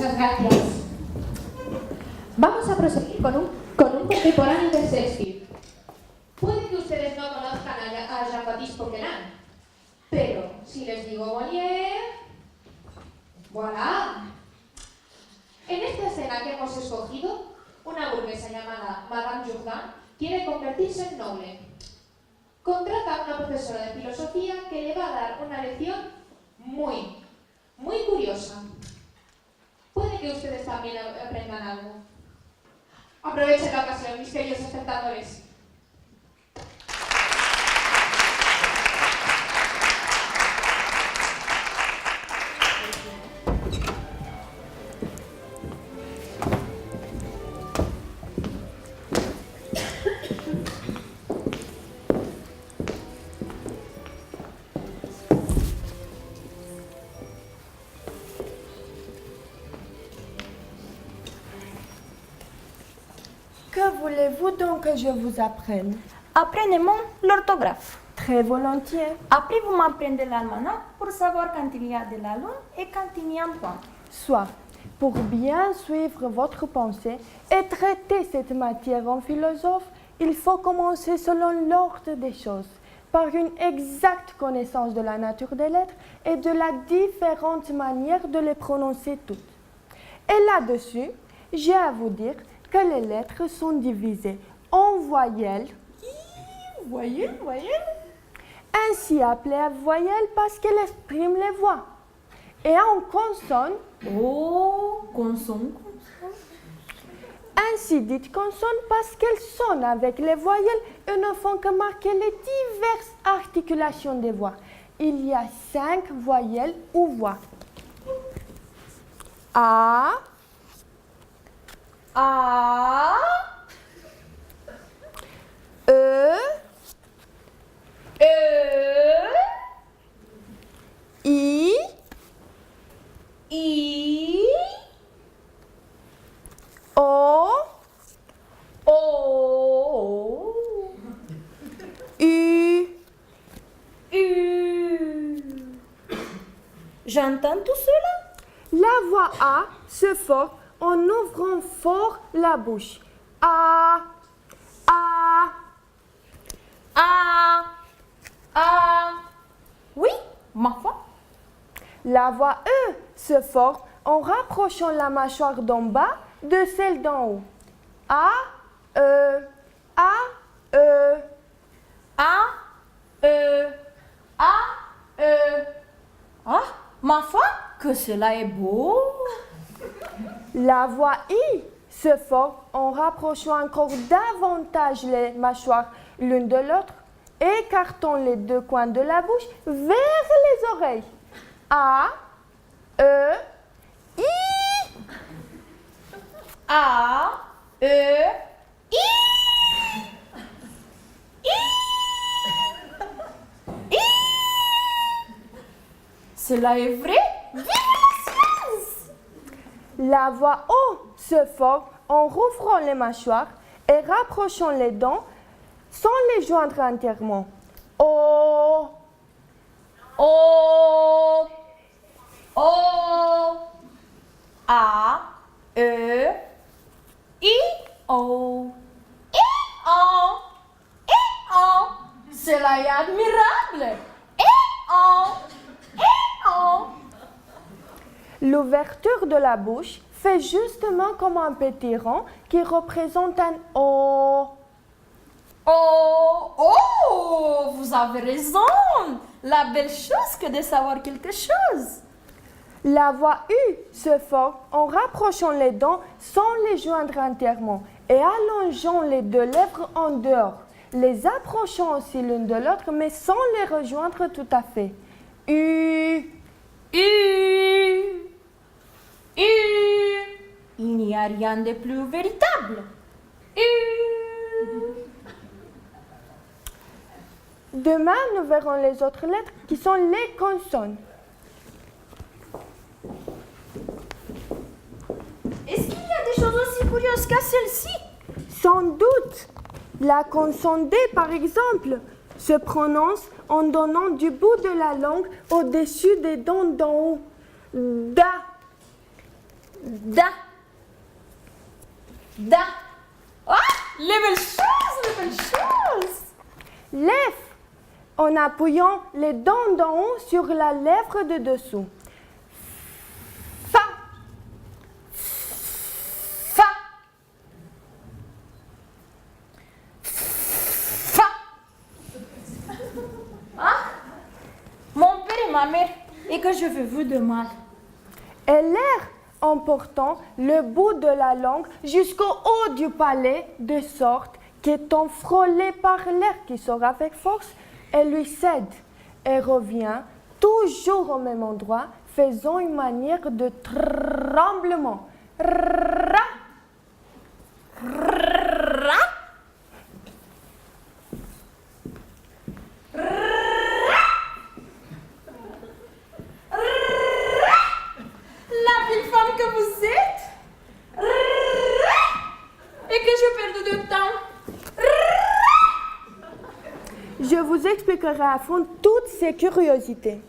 Muchas gracias. Vamos a proseguir con un contemporáneo de Shakespeare. Puede que ustedes no conozcan a Jean-Baptiste Poquelin, pero si les digo Molière, voilà. En esta escena que hemos escogido, una burguesa llamada Madame Jourdain quiere convertirse en noble. Contrata a una profesora de filosofía que le va a dar una lección muy curiosa. Puede que ustedes también aprendan algo. Aprovechen la ocasión, mis queridos espectadores. Que voulez-vous donc que je vous apprenne? Apprenez-moi l'orthographe. Très volontiers. Après, vous m'apprenez l'almanach pour savoir quand il y a de la lune et quand il y a un point. Soit, pour bien suivre votre pensée et traiter cette matière en philosophe, il faut commencer selon l'ordre des choses, par une exacte connaissance de la nature des lettres et de la différente manière de les prononcer toutes. Et là-dessus, j'ai à vous dire que les lettres sont divisées en voyelles, Voyelle. ainsi appelées voyelles parce qu'elles expriment les voix, et en consonnes, Consonne. ainsi dites consonnes parce qu'elles sonnent avec les voyelles et ne font que marquer les diverses articulations des voix. Il y a 5 voyelles ou voix. A, E, I, O, U. J'entends tout cela. La voix A se forme en ouvrant fort la bouche. A, Oui, ma foi. La voix E se forme en rapprochant la mâchoire d'en bas de celle d'en haut. A, E. Ah, ma foi, que cela est beau. La voix I se forme en rapprochant encore davantage les mâchoires l'une de l'autre, écartant les deux coins de la bouche vers les oreilles. A, E, I. A, E, I. Cela est vrai? Vive la science! La voix O se forme en rouvrant les mâchoires et rapprochant les dents sans les joindre entièrement. O, A, E, I, O. Cela est admirable. L'ouverture de la bouche fait justement comme un petit rond qui représente un O. Vous avez raison. La belle chose que de savoir quelque chose. La voix U se forme en rapprochant les dents sans les joindre entièrement et allongeant les deux lèvres en dehors, les approchant aussi l'une de l'autre mais sans les rejoindre tout à fait. U. Il n'y a rien de plus véritable. Demain, nous verrons les autres lettres qui sont les consonnes. Est-ce qu'il y a des choses aussi curieuses qu'à celle-ci? Sans doute. La consonne D, par exemple, se prononce en donnant du bout de la langue au-dessus des dents d'en haut. Da. Da. Da. Ah, les belles choses, les belles choses. Lèvres, en appuyant les dents d'en haut sur la lèvre de dessous. Fa. Fa. Fa. Ah, mon père et ma mère, et que je veux vous de mal. Et l'air en portant le bout de la langue jusqu'au haut du palais, de sorte qu'étant frôlé par l'air qui sort avec force, elle lui cède et revient toujours au même endroit, faisant une manière de tremblement. Ra. Ra. La belle femme que vous êtes, et que je perds de temps. Je vous expliquerai à fond toutes ces curiosités.